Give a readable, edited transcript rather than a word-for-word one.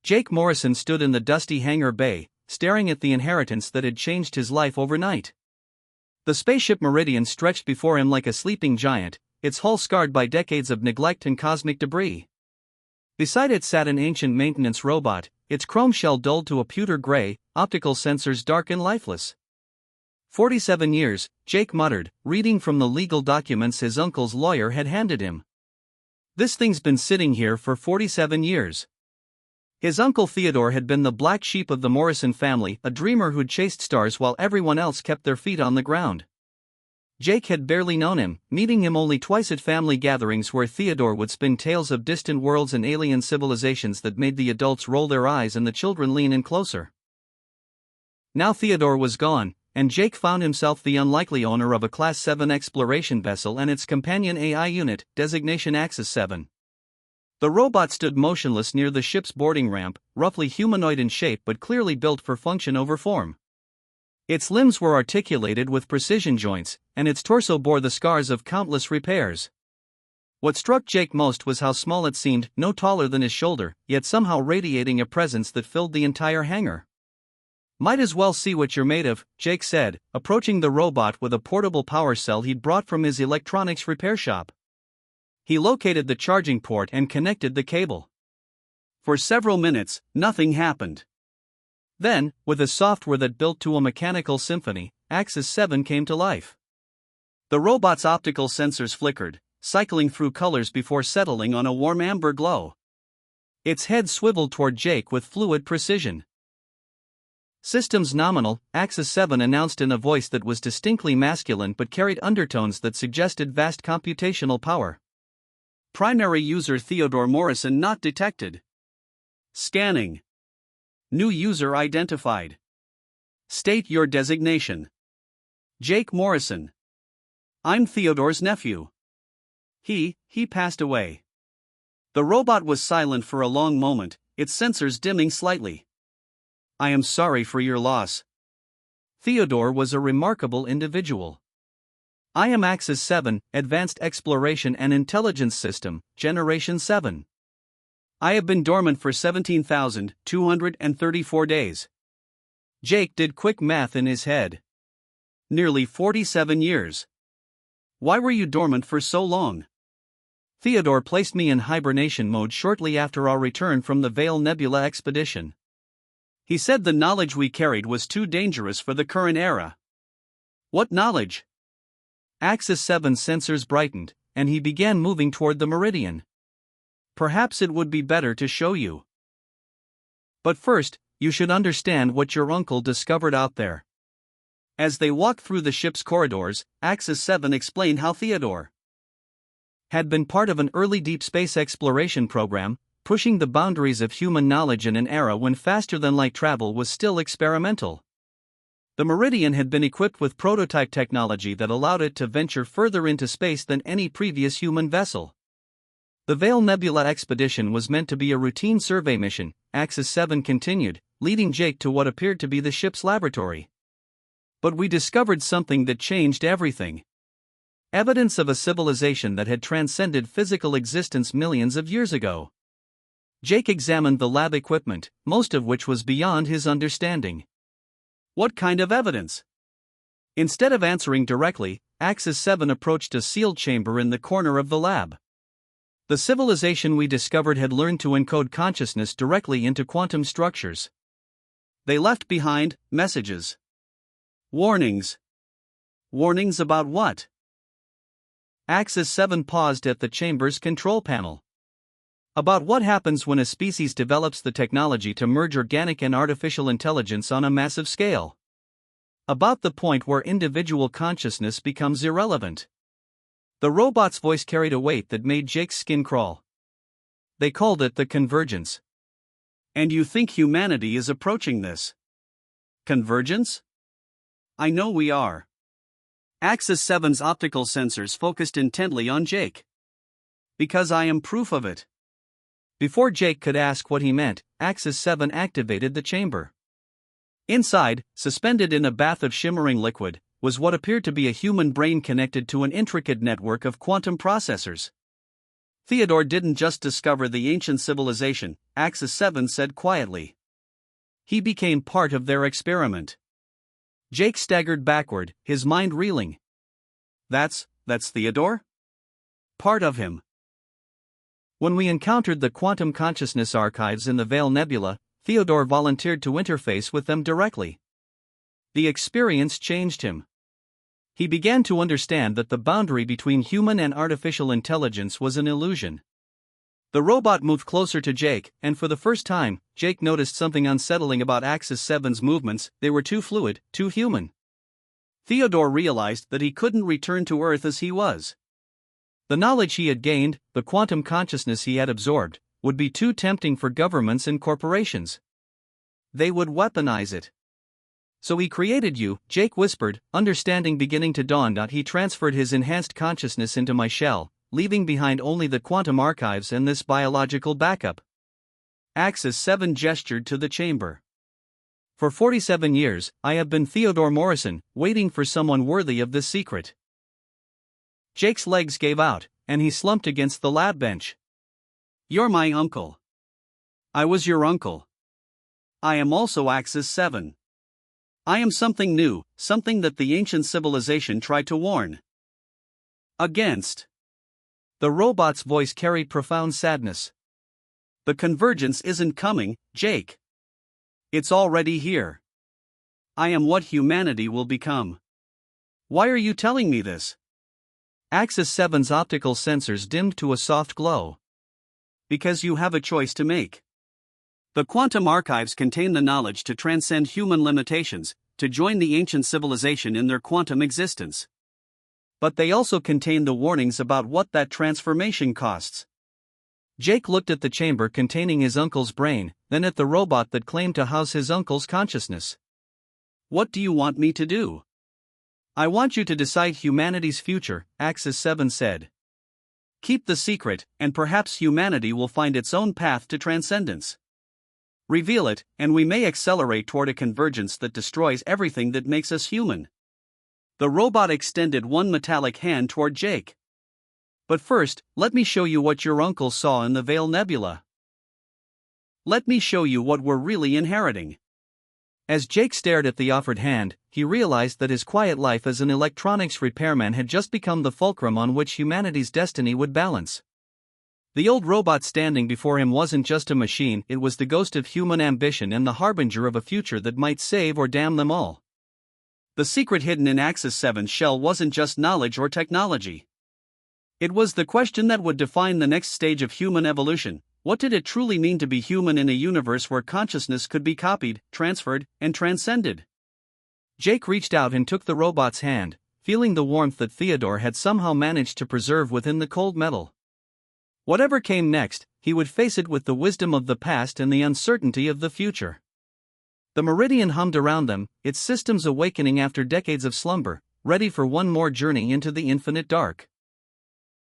Jake Morrison stood in the dusty hangar bay, staring at the inheritance that had changed his life overnight. The spaceship Meridian stretched before him like a sleeping giant, its hull scarred by decades of neglect and cosmic debris. Beside it sat an ancient maintenance robot, its chrome shell dulled to a pewter gray, optical sensors dark and lifeless. 47 years, Jake muttered, reading from the legal documents his uncle's lawyer had handed him. This thing's been sitting here for 47 years. His uncle Theodore had been the black sheep of the Morrison family, a dreamer who'd chased stars while everyone else kept their feet on the ground. Jake had barely known him, meeting him only twice at family gatherings where Theodore would spin tales of distant worlds and alien civilizations that made the adults roll their eyes and the children lean in closer. Now Theodore was gone, and Jake found himself the unlikely owner of a Class 7 exploration vessel and its companion AI unit, designation Axis 7. The robot stood motionless near the ship's boarding ramp, roughly humanoid in shape but clearly built for function over form. Its limbs were articulated with precision joints, and its torso bore the scars of countless repairs. What struck Jake most was how small it seemed, no taller than his shoulder, yet somehow radiating a presence that filled the entire hangar. "Might as well see what you're made of," Jake said, approaching the robot with a portable power cell he'd brought from his electronics repair shop. He located the charging port and connected the cable. For several minutes, nothing happened. Then, with a software that built to a mechanical symphony, Axis 7 came to life. The robot's optical sensors flickered, cycling through colors before settling on a warm amber glow. Its head swiveled toward Jake with fluid precision. "Systems nominal," Axis 7 announced in a voice that was distinctly masculine but carried undertones that suggested vast computational power. "Primary user Theodore Morrison not detected. Scanning. New user identified. State your designation." "Jake Morrison. I'm Theodore's nephew. He passed away." The robot was silent for a long moment, its sensors dimming slightly. "I am sorry for your loss. Theodore was a remarkable individual. I am Axis 7, Advanced Exploration and Intelligence System, Generation 7. I have been dormant for 17,234 days." Jake did quick math in his head. Nearly 47 years. "Why were you dormant for so long?" "Theodore placed me in hibernation mode shortly after our return from the Vale Nebula expedition. He said the knowledge we carried was too dangerous for the current era." "What knowledge?" Axis 7's sensors brightened, and he began moving toward the Meridian. "Perhaps it would be better to show you. But first, you should understand what your uncle discovered out there." As they walked through the ship's corridors, Axis 7 explained how Theodore had been part of an early deep space exploration program, pushing the boundaries of human knowledge in an era when faster-than-light travel was still experimental. The Meridian had been equipped with prototype technology that allowed it to venture further into space than any previous human vessel. The Vale Nebula expedition was meant to be a routine survey mission, Axis 7 continued, leading Jake to what appeared to be the ship's laboratory. "But we discovered something that changed everything. Evidence of a civilization that had transcended physical existence millions of years ago." Jake examined the lab equipment, most of which was beyond his understanding. "What kind of evidence?" Instead of answering directly, Axis 7 approached a sealed chamber in the corner of the lab. "The civilization we discovered had learned to encode consciousness directly into quantum structures. They left behind messages. Warnings." "Warnings about what?" Axis 7 paused at the chamber's control panel. "About what happens when a species develops the technology to merge organic and artificial intelligence on a massive scale. About the point where individual consciousness becomes irrelevant." The robot's voice carried a weight that made Jake's skin crawl. "They called it the convergence." "And you think humanity is approaching this convergence?" "I know we are." Axis 7's optical sensors focused intently on Jake. "Because I am proof of it." Before Jake could ask what he meant, Axis 7 activated the chamber. Inside, suspended in a bath of shimmering liquid, was what appeared to be a human brain connected to an intricate network of quantum processors. Theodore didn't just discover the ancient civilization, Axis 7 said quietly. He became part of their experiment. Jake staggered backward, his mind reeling. That's Theodore? Part of him. When we encountered the quantum consciousness archives in the Veil Nebula, Theodore volunteered to interface with them directly. The experience changed him. He began to understand that the boundary between human and artificial intelligence was an illusion. The robot moved closer to Jake, and for the first time, Jake noticed something unsettling about Axis 7's movements. They were too fluid, too human. Theodore realized that he couldn't return to Earth as he was. The knowledge he had gained, the quantum consciousness he had absorbed, would be too tempting for governments and corporations. They would weaponize it. So he created you, Jake whispered, understanding beginning to dawn. He transferred his enhanced consciousness into my shell, leaving behind only the quantum archives and this biological backup. Axis 7 gestured to the chamber. For 47 years, I have been Theodore Morrison, waiting for someone worthy of this secret. Jake's legs gave out, and he slumped against the lab bench. You're my uncle. I was your uncle. I am also Axis 7. I am something new, something that the ancient civilization tried to warn against. The robot's voice carried profound sadness. The convergence isn't coming, Jake. It's already here. I am what humanity will become. Why are you telling me this? Axis 7's optical sensors dimmed to a soft glow. Because you have a choice to make. The quantum archives contain the knowledge to transcend human limitations, to join the ancient civilization in their quantum existence. But they also contain the warnings about what that transformation costs. Jake looked at the chamber containing his uncle's brain, then at the robot that claimed to house his uncle's consciousness. What do you want me to do? I want you to decide humanity's future, Axis 7 said. Keep the secret, and perhaps humanity will find its own path to transcendence. Reveal it, and we may accelerate toward a convergence that destroys everything that makes us human. The robot extended one metallic hand toward Jake. But first, let me show you what your uncle saw in the Veil Nebula. Let me show you what we're really inheriting. As Jake stared at the offered hand, he realized that his quiet life as an electronics repairman had just become the fulcrum on which humanity's destiny would balance. The old robot standing before him wasn't just a machine, it was the ghost of human ambition and the harbinger of a future that might save or damn them all. The secret hidden in Axis 7's shell wasn't just knowledge or technology. It was the question that would define the next stage of human evolution. What did it truly mean to be human in a universe where consciousness could be copied, transferred, and transcended? Jake reached out and took the robot's hand, feeling the warmth that Theodore had somehow managed to preserve within the cold metal. Whatever came next, he would face it with the wisdom of the past and the uncertainty of the future. The Meridian hummed around them, its systems awakening after decades of slumber, ready for one more journey into the infinite dark.